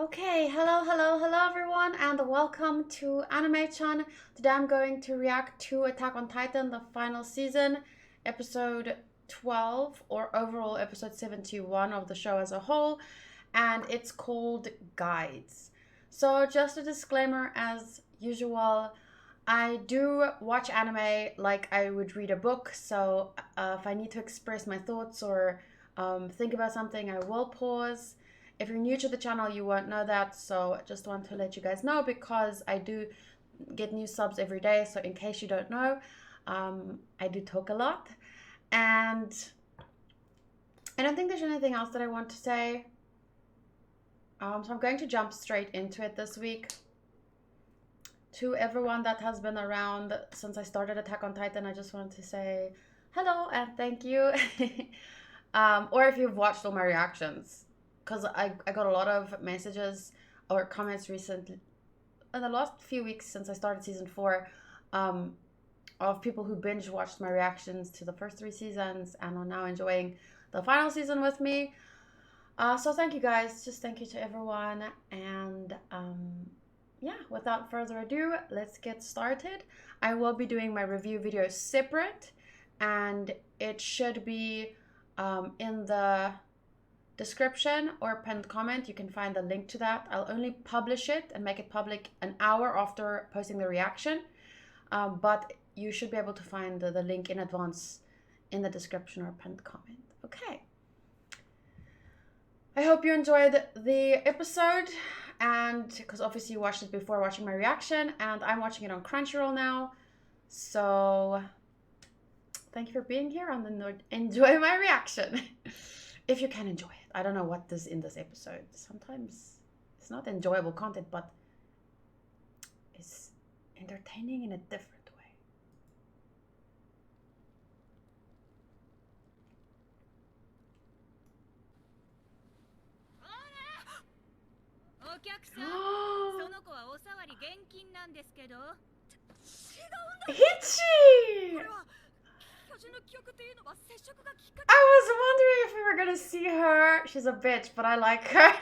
Okay, hello everyone, and welcome to Anime-chan. Today I'm going to react to Attack on Titan, the final season, episode 12, or overall episode 71 of the show as a whole, and it's called Guides. So just a disclaimer as usual, I do watch anime like I would read a book, so if I need to express my thoughts or think about something, I will pause. If you're new to the channel, you won't know that, so I just want to let you guys know because I do get new subs every day, so in case you don't know, I do talk a lot. And I don't think there's anything else that I want to say. So I'm going to jump straight into it this week. To everyone that has been around since I started Attack on Titan, I just wanted to say hello and thank you. Or if you've watched all my reactions, because I got a lot of messages or comments recently in the last few weeks since I started season 4 of people who binge watched my reactions to the first 3 seasons and are now enjoying the final season with me. So thank you guys, just thank you to everyone, and yeah, without further ado, let's get started. I will be doing my review video separate, and it should be in the description or pinned comment. You can find the link to that. I'll only publish it and make it public an hour after posting the reaction, but you should be able to find the link in advance in the description or pinned comment. Okay. I hope you enjoyed the episode, and because obviously you watched it before watching my reaction, and I'm watching it on Crunchyroll now, so thank you for being here and enjoy my reaction. If you can enjoy it. I don't know what is in this episode. Sometimes it's not enjoyable content, but it's entertaining in a different way. Hichi! I was wondering if we were gonna see her. She's a bitch, but I like her.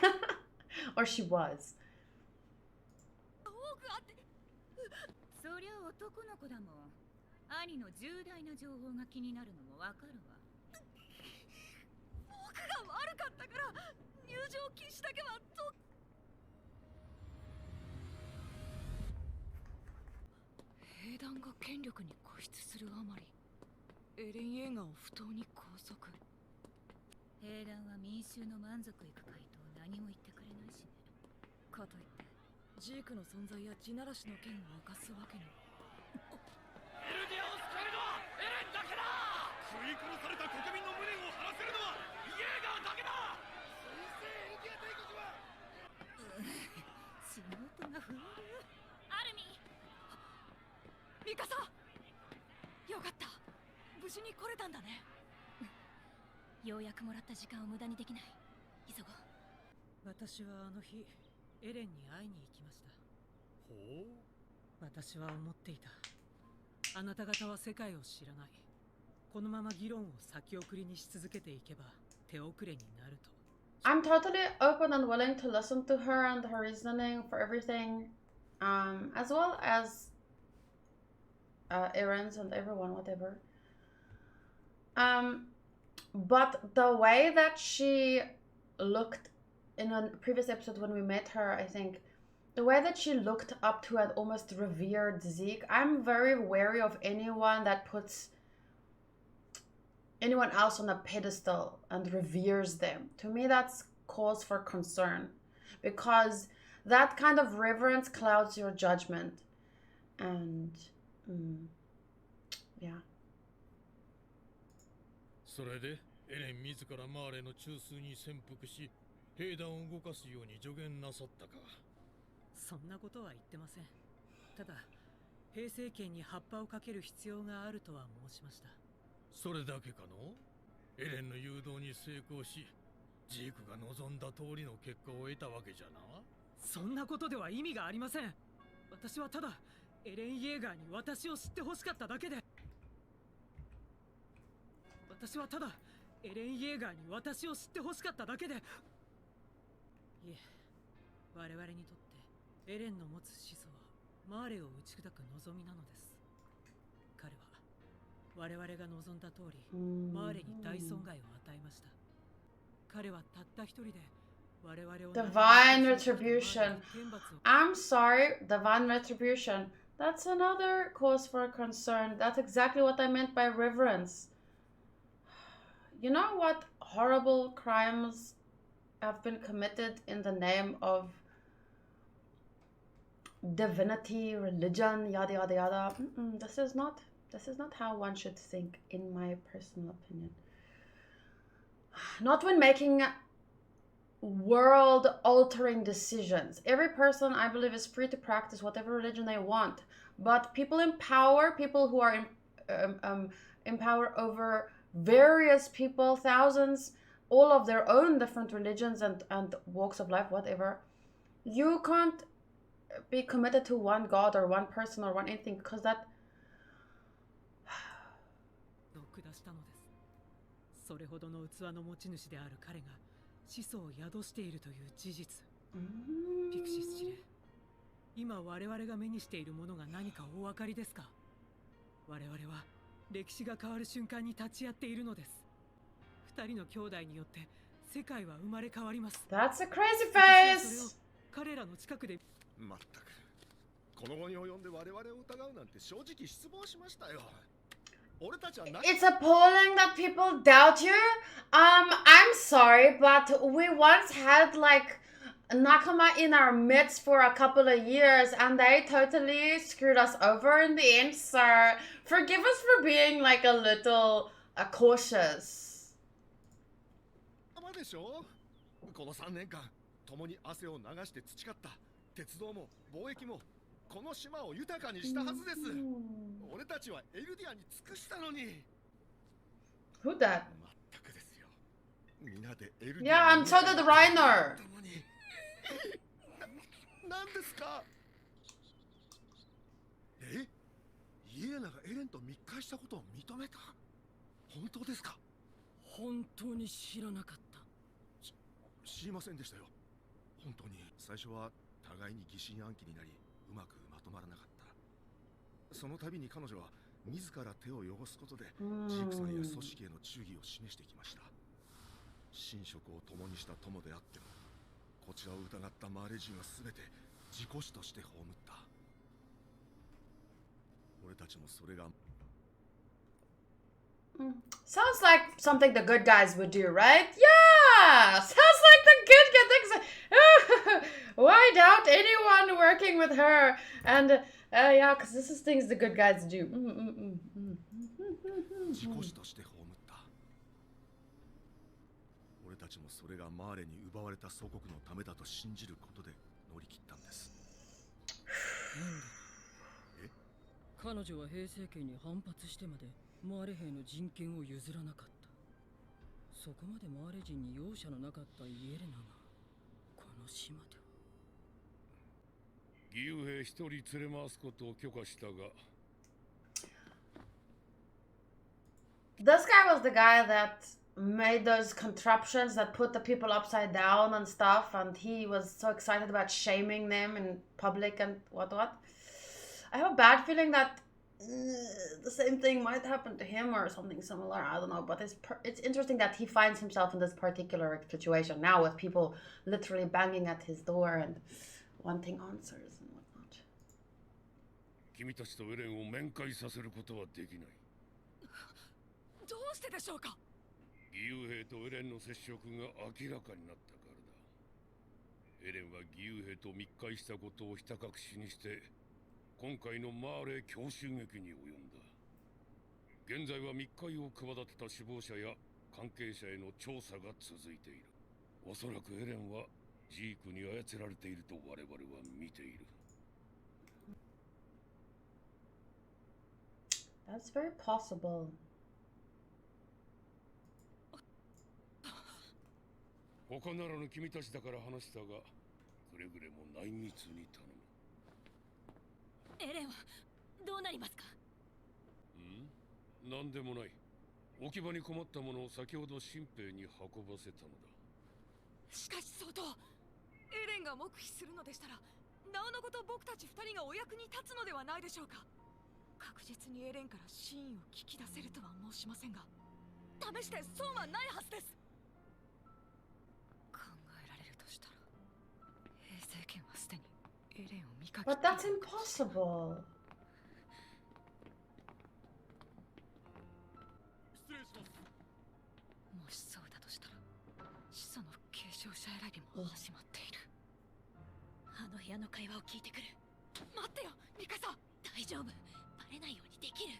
Or she was. I'm totally open and willing to listen to her and her reasoning for everything, as well as Aaron's and everyone, whatever. But the way that she looked in a previous episode when we met her, I think, the way that she looked up to and almost revered Zeke, I'm very wary of anyone that puts anyone else on a pedestal and reveres them. To me, that's cause for concern, because that kind of reverence clouds your judgment. And yeah. それでエレン自らマーレの中枢に潜伏し兵団を動かすように助言なさったか。そんなことは言ってません。ただ兵政権に葉っぱをかける必要があるとは申しました。それだけかの？エレンの誘導に成功しジークが望んだ通りの結果を得たわけじゃな。そんなことでは意味がありません。私はただエレン・イェーガーに私を知ってほしかっただけで。私はただエレン・イェーガーに私を知ってほしかっただけで。いえ、我々にとってエレンの持つ始祖はマーレを打ち砕く望みなのです。彼は我々が望んだ通りマーレに大損害を与えました。彼はたった一人で我々を Divine Retribution. I'm sorry, Divine Retribution. That's another cause for concern. That's exactly what I meant by reverence. You know what horrible crimes have been committed in the name of divinity, religion, yada yada yada. This is not how one should think, in my personal opinion. Not when making world-altering decisions. Every person, I believe, is free to practice whatever religion they want. But people in power, people who are in power over various people, thousands, all of their own different religions and walks of life, whatever, you can't be committed to one god or one person or one anything, because that... それほどの器の持ち主である彼が始祖を宿しているという事実。ピクシス司令、今我々が目にしているものが何かお分かりですか？我々は歴史が変わる瞬間に立ち会っているのです。二人の兄弟によって世界は生まれ変わります。That's a crazy face! 彼らの近くで。まったく、この後に及んで我々を疑うなんて正直失望しましたよ。It's appalling that people doubt you. I'm sorry, but we once had like Nakama in our midst for a couple of years and they totally screwed us over in the end, so forgive us for being like a little cautious. でしょ？この3年間共に汗を流して培った鉄道も貿易もこの島を豊かにしたはずです。俺たちはエルディアに尽くしたのに。Who that? まったくですよ。みんなでエルディ Yeah, ア and so did Reiner. なんですか？イエナがエレンと密会したことを認めた？本当ですか？本当に知らなかった。知りませんでしたよ。本当に最初は互いに疑心暗鬼になりうまくまとまらなかった。その度に彼女は自ら手を汚すことでジークさんや組織への忠義を示してきました。寝食を共にした友であってもこちらを疑ったマーレ人は全て自己死として葬った。俺たちもそれが Sounds like something the good guys would do, right? Yeah! Sounds like the good guys. Why doubt anyone working with her? And yeah, because this is things the good guys do. 自己死として葬った。俺たちもそれがマーレに奪われた祖国のためだと信じることで乗り切ったんです。彼女は平成権に反発してまでマーレ兵の人権を譲らなかった。そこまでマーレ人に容赦のなかったイエレナがこの島では。義勇兵一人連れ回すことを許可したが。This guy was the guy that made those contraptions that put the people upside down and stuff, and he was so excited about shaming them in public and what. I have a bad feeling that the same thing might happen to him or something similar. I don't know, but it's interesting that he finds himself in this particular situation now with people literally banging at his door and wanting answers and whatnot. 君たちとエレンを面会させることはできない。どうしてでしょうか？義勇兵とエレンの接触が明らかになったからだ。エレンは義勇兵と密会したことをひた隠しにして今回のマーレ強襲撃に及んだ。現在は密会を企てた首謀者や関係者への調査が続いている。おそらくエレンはジークに操られていると我々は見ている。That's very possible. 他ならぬ君たちだから話したが、くれぐれも内密に頼む。エレンはどうなりますか？なんでもない。置き場に困ったものを先ほど新兵に運ばせたのだ。しかし相当。エレンが黙秘するのでしたら、なおのこと僕たち2人がお役に立つのではないでしょうか。確実にエレンから真意を聞き出せるとは申しませんが、試して損はないはずです。考えられるとしたら、平成権はすでにエレンを見かけている。 But that's impossible. 失礼します。もしそうだとしたら、始祖の継承者選びも始まっている。あの部屋の会話を聞いてくる。待ってよ、ミカサ。大丈夫、バレないようにできる。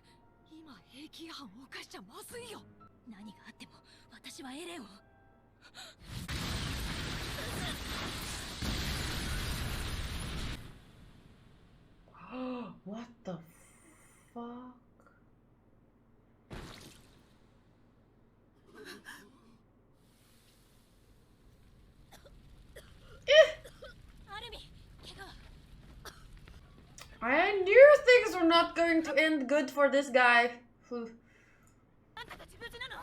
今兵器違反を犯しちゃまずいよ。何があっても私はエレンを。What the fuck? I knew things were not going to end good for this guy. あんたたち無事なの？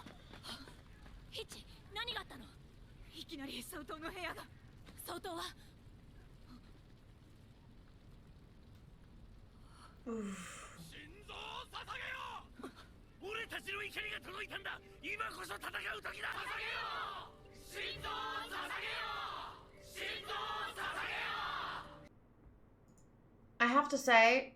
ヒッチ、何があったの？いきなり総統の部屋が。総統は？心臓を捧げよう。俺たちの怒りが届いたんだ。今こそ戦う時だ。捧げよう。心臓を捧げよう。心臓を捧げよう。 I have to say,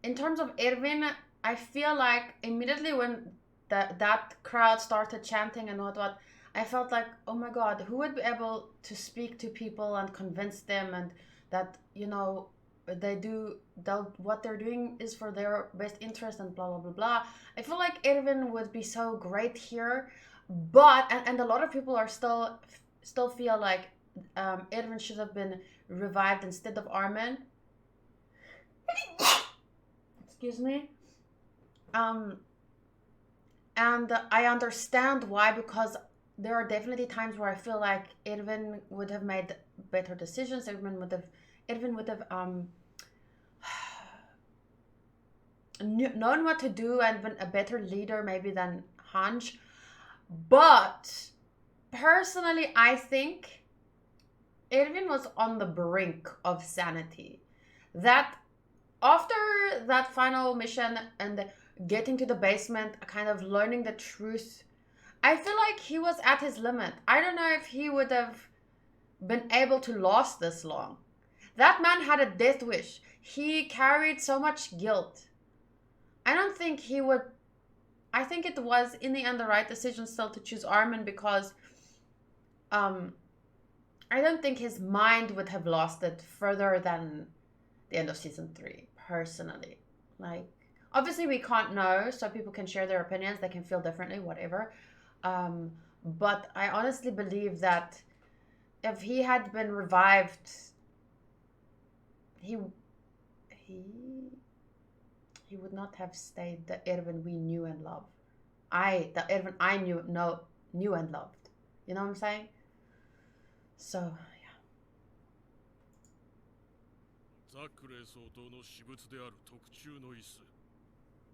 in terms of Erwin, I feel like immediately when that crowd started chanting and what, I felt like, oh my god, who would be able to speak to people and convince them and that, you know, what they're doing is for their best interest and blah blah blah blah. I feel like Erwin would be so great here, but and a lot of people are still feel like Erwin should have been revived instead of Armin. Excuse me. And I understand why, because there are definitely times where I feel like Erwin would have made better decisions. Erwin would have known what to do and been a better leader maybe than Hanj. But personally, I think Erwin was on the brink of sanity. That after that final mission and getting to the basement, kind of learning the truth, I feel like he was at his limit. I don't know if he would have been able to last this long. That man had a death wish. He carried so much guilt. I don't think he would... I think it was in the end the right decision still to choose Armin, because I don't think his mind would have lasted further than the end of season 3, personally. Like, obviously we can't know, so people can share their opinions, they can feel differently, whatever. But I honestly believe that if he had been revived, he would not have stayed the Erwin we knew and loved. The Erwin I knew and loved. You know what I'm saying? So, yeah. ザクレ総統の私物である特注の椅子。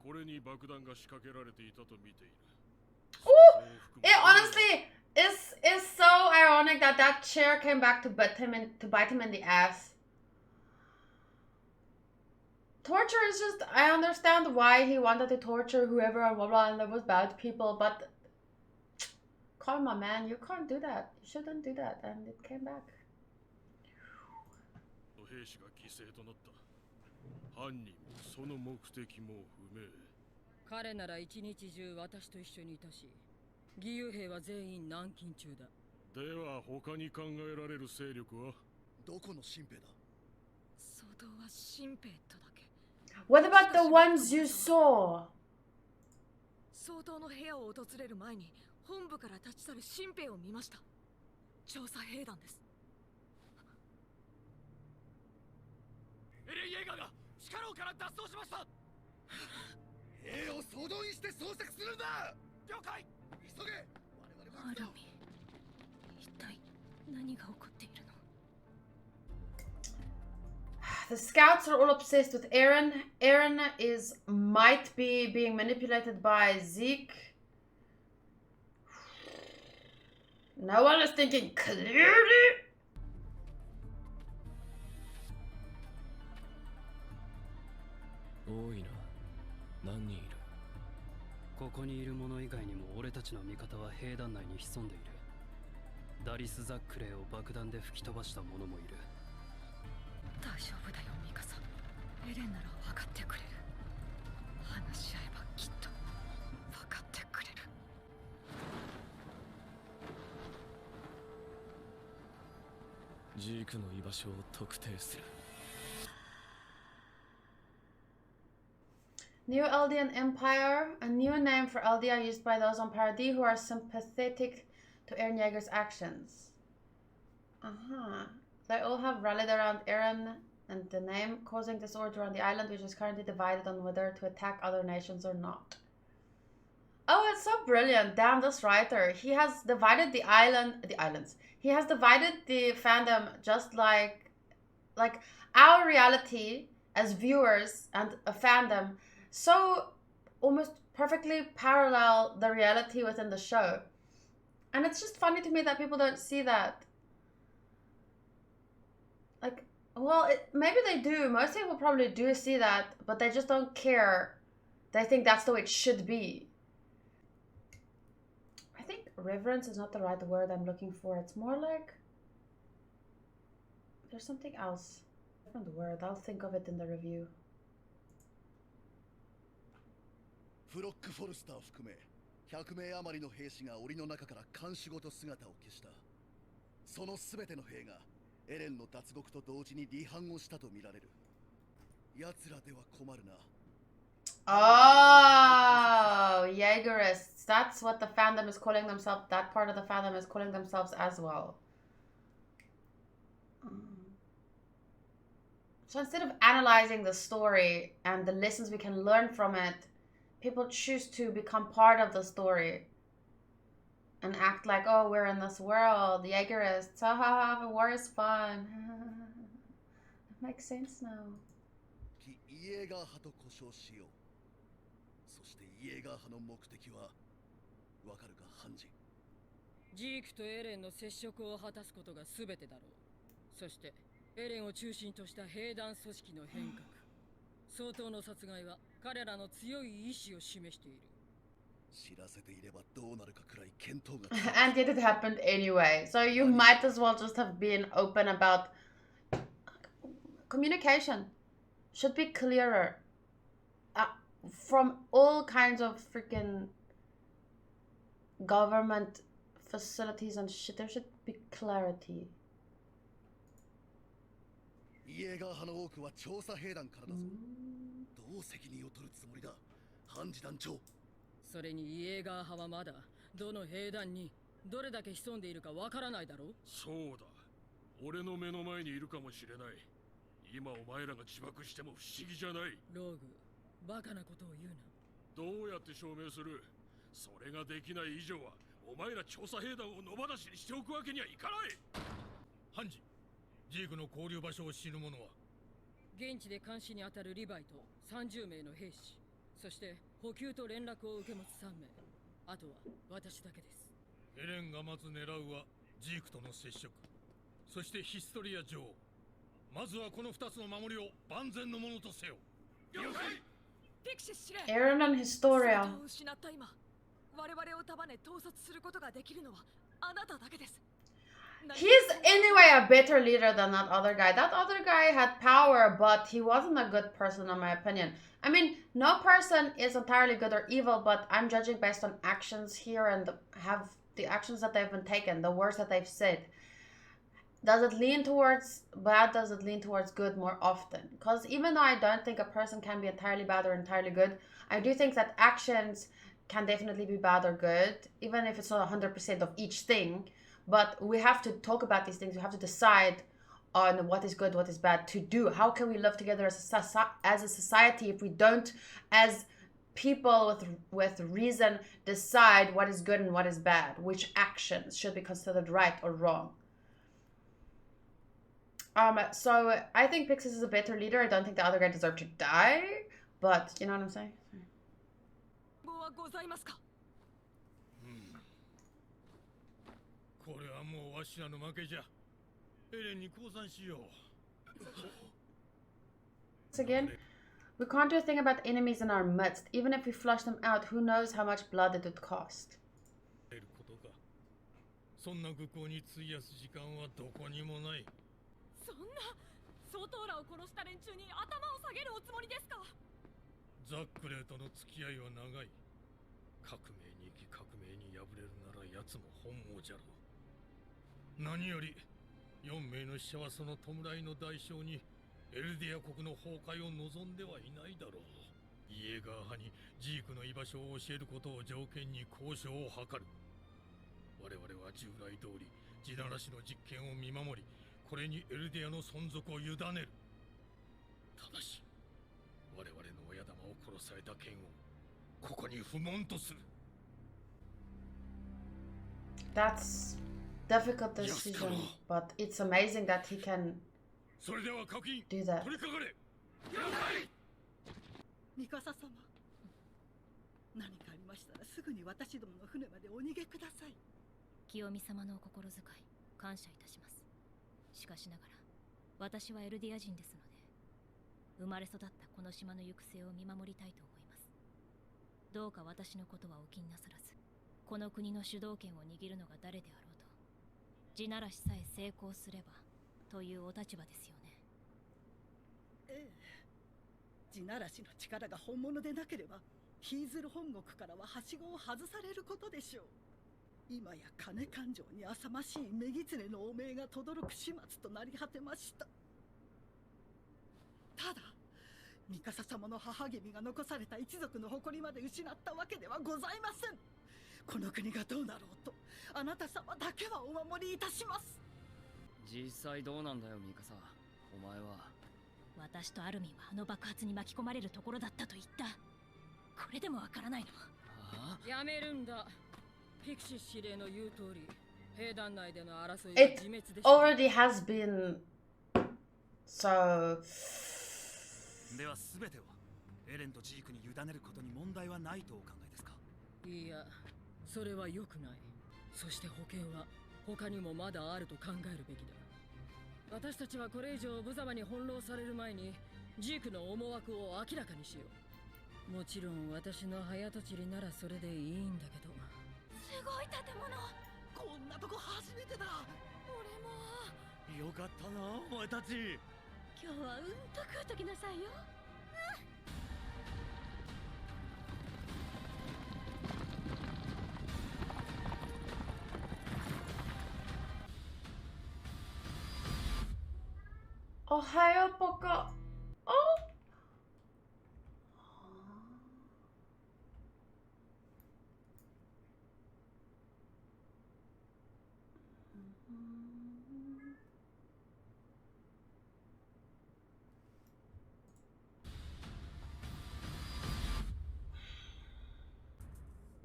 これに爆弾が仕掛けられていたと見ている。 Ooh! It honestly is so ironic that that chair came back to bite him in the ass. Torture is just... I understand why he wanted to torture whoever and blah blah, and there was bad people, but... Karma, man, you can't do that. You shouldn't do that, and it came back. 兵士が犠牲となった。犯人もその目的も不明。彼なら一日中私と一緒にいたし、義勇兵は全員軟禁中だ。では他に考えられる勢力は？どこの新兵だ？総統は新兵とだけ。 What about the ones you saw? 総統の部屋を訪れる前に本部から立ち去る新兵を見ました。調査兵団です。エレン・イェーガーが地下牢から脱走しました。兵を総動員して捜索するんだ。了解。急げ。アルミ、一体何が起こっているの？ The scouts are all obsessed with Eren. Eren might be being manipulated by Zeke. No one is thinking clearly. 多いな。何人いる？ここにいる者以外にも俺たちの味方は兵団内に潜んでいる。ダリス・ザックレーを爆弾で吹き飛ばした者もいる。大丈夫だよミカサ。エレンなら分かってくれる。話し合えばきっと分かってくれる。ジークの居場所を特定する。New Eldian Empire, a new name for Eldia used by those on Paradis who are sympathetic to Eren Yeager's actions. They all have rallied around Eren and the name, causing disorder on the island, which is currently divided on whether to attack other nations or not. Oh, it's so brilliant. Damn, this writer. He has divided the islands. He has divided the fandom just like our reality as viewers and a fandom. So almost perfectly parallel the reality within the show. And it's just funny to me that people don't see that. Like, well, maybe they do. Most people probably do see that, but they just don't care. They think that's the way it should be. I think reverence is not the right word I'm looking for. It's more like... There's something else. Different word. I'll think of it in the review. フロックフォルスター含め100名余りの兵士が檻の中から監視ごと姿を消した。その全ての兵がエレンの脱獄と同時に離反をしたとみられる。奴らでは困るな。Oh, Jaegerists. That's what the fandom is calling themselves. That part of the fandom is calling themselves as well. So instead of analyzing the story and the lessons we can learn from it, people choose to become part of the story and act like, oh, we're in this world, the Jaegerists, haha, war is fun. It makes sense now. イエーガー派と呼称しよう。そしてイエーガー派の目的はわかるか、ハンジ。ジークとエレンの接触を果たすことが全てだろう。そしてエレンを中心とした兵団組織の変革。相当の殺害は彼らの強い意志を示している。知らせていればどうなるかくらい見当が。And yet it happened anyway. So you might as well just have been open about communication. Should be clearer. From all kinds of freaking government facilities and shit, there should be clarity. イエーガー派の多くは調査兵団からだぞ。どう責任を取るつもりだ、ハンジ団長。それにイエーガー派はまだどの兵団にどれだけ潜んでいるかわからないだろう。そうだ、俺の目の前にいるかもしれない。今お前らが自爆しても不思議じゃない。ローグ、バカなことを言うな。どうやって証明する？それができない以上はお前ら調査兵団を野放しにしておくわけにはいかない。ハンジ、ジークの交流場所を知る者は？現地で監視に当たるリヴァイと30名の兵士、そして補給と連絡を受け持つ3名、あとは私だけです。エレンがまず狙うはジークとの接触、そしてヒストリア女王。まずはこの2つの守りを万全のものとせよ。了解。ピクシス司令。 Eren and Historia. 姿を失った今、我々を束ね統率することができるのはあなただけです。 He's anyway a better leader than that other guy. That other guy had power, but he wasn't a good person in my opinion. I mean, no person is entirely good or evil, but I'm judging based on actions here and have the actions that they've been taken, the words that they've said. Does it lean towards bad? Does it lean towards good more often? Because even though I don't think a person can be entirely bad or entirely good, I do think that actions can definitely be bad or good, even if it's not 100% of each thing. But we have to talk about these things. We have to decide on what is good, what is bad to do. How can we live together as a society if we don't, as people with reason, decide what is good and what is bad? Which actions should be considered right or wrong? So I think Pixis is a better leader. I don't think the other guy deserved to die, but you know what I'm saying? ございますか。これはもうわしらの負けじゃ。エレンに降参しよう。Again, we can't do a thing about enemies in our midst. Even if we flush them out, who knows how much blood it would cost. そんな愚行に費やす時間はどこにもない。そんな相当らを殺した連中に頭を下げるおつもりですか？ザックレーとの付き合いは長い。革命に生き革命に敗れるなら奴も本望じゃろう。何より4名の死者はその弔いの代償にエルディア国の崩壊を望んではいないだろう。イエガー派にジークの居場所を教えることを条件に交渉を図る。我々は従来通り地ならしの実験を見守り、これにエルディアの存続を委ねる。ただし我々の親玉を殺された剣をここに不問とする。 That's difficult decision, but it's amazing that he can それでは各員 do that. 取りかかれ。ミカサ様、何かありましたらすぐに私どもの船までお逃げください。清美様のお心遣い感謝いたします。しかしながら私はエルディア人ですので、生まれ育ったこの島の行く末を見守りたいと思います。どうか私のことはお気になさらず、この国の主導権を握るのが誰であろうと、地ならしさえ成功すればというお立場ですよね。ええ、地ならしの力が本物でなければヒーズル本国からははしごを外されることでしょう。今や金勘定に浅ましい女狐の汚名が轟く始末となり果てました。ただミカサ様の母君が残された一族の誇りまで失ったわけではございません。この国がどうなろうとあなた様だけはお守りいたします。実際どうなんだよミカサ、お前は。私とアルミンはあの爆発に巻き込まれるところだったと言った。これでもわからないの？やめるんだ。ピクシス司令の言う通り、兵団内での争いは自滅でした。 Already has been so. では全てをエレンとジークに委ねることに問題はないとお考えですか？いや、それは良くない。そして保険は他にもまだあると考えるべきだ。私たちはこれ以上無様に翻弄される前にジークの思惑を明らかにしよう。もちろん私の早とちりならそれでいいんだけど。すごい建物。こんなとこ初めてだ。俺も。よかったなお前たち。今日はうんと食うときなさいよ。おはようポコ。お。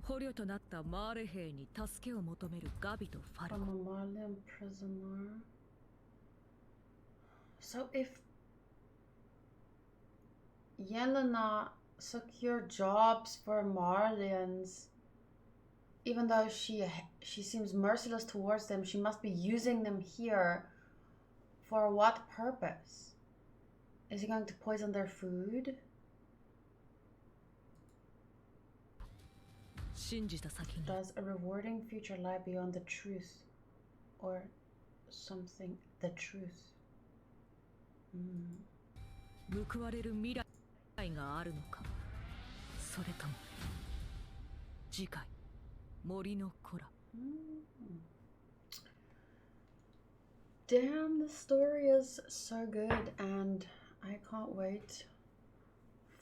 捕虜となったマーレ兵に助けを求めるガビとファルコ。 I'm a Marlian prisoner. So if Yelena secure jobs for Marlians, even though she seems merciless towards them, she must be using them here. For what purpose? Is he going to poison their food? Does a rewarding future lie beyond the truth? Or something, the truth? 報われる未来があるのか、それとも次回森の子ら。Damn, the story is so good, and I can't wait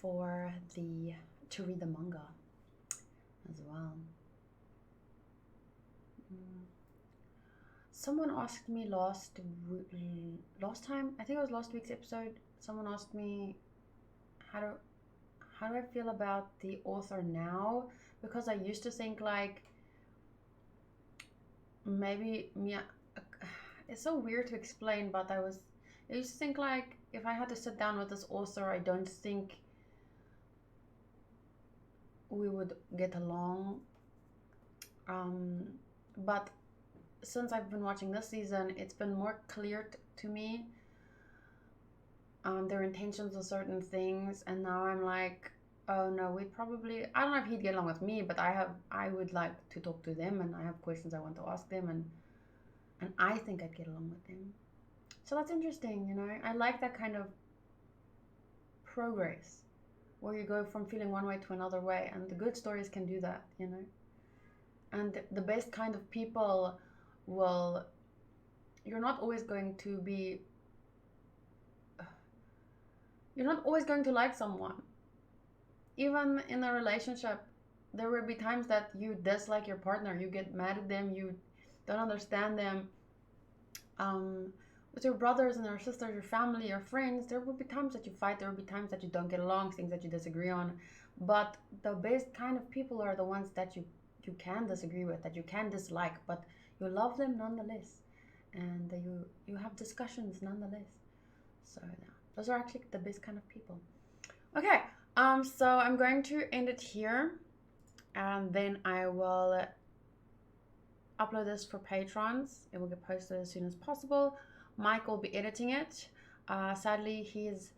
for to read the manga as well. Someone asked me last time, I think it was last week's episode, someone asked me how do I feel about the author now, because I used to think like maybe it's so weird to explain, but I used to think like if I had to sit down with this author, I don't think we would get along, but since I've been watching this season, it's been more clear to me their intentions with certain things, and now I'm like, oh no, we probably, I don't know if he'd get along with me, but I would like to talk to them, and I have questions I want to ask them, and I think I'd get along with them. So that's interesting, you know. I like that kind of progress where you go from feeling one way to another way, and the good stories can do that, you know. And the best kind of people will, you're not always going to like someone. Even in a relationship, there will be times that you dislike your partner, you get mad at them, you don't understand them. With your brothers and your sisters, your family, your friends, there will be times that you fight, there will be times that you don't get along, things that you disagree on. But the best kind of people are the ones that you can disagree with, that you can dislike, but you love them nonetheless, and you have discussions nonetheless. So yeah, those are actually the best kind of people. Okay, so I'm going to end it here, and then I will upload this for patrons. It will get posted as soon as possible. Mike will be editing it. Sadly, his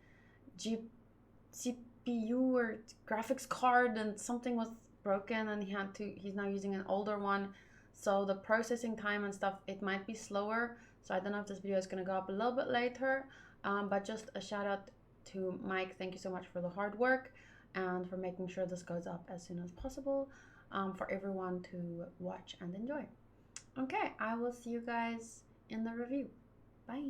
CPU or graphics card and something was broken, and he's now using an older one, so the processing time and stuff, it might be slower. So I don't know if this video is going to go up a little bit later, but just a shout out to Mike. Thank you so much for the hard work and for making sure this goes up as soon as possible, for everyone to watch and enjoy. Okay, I will see you guys in the review. Bye.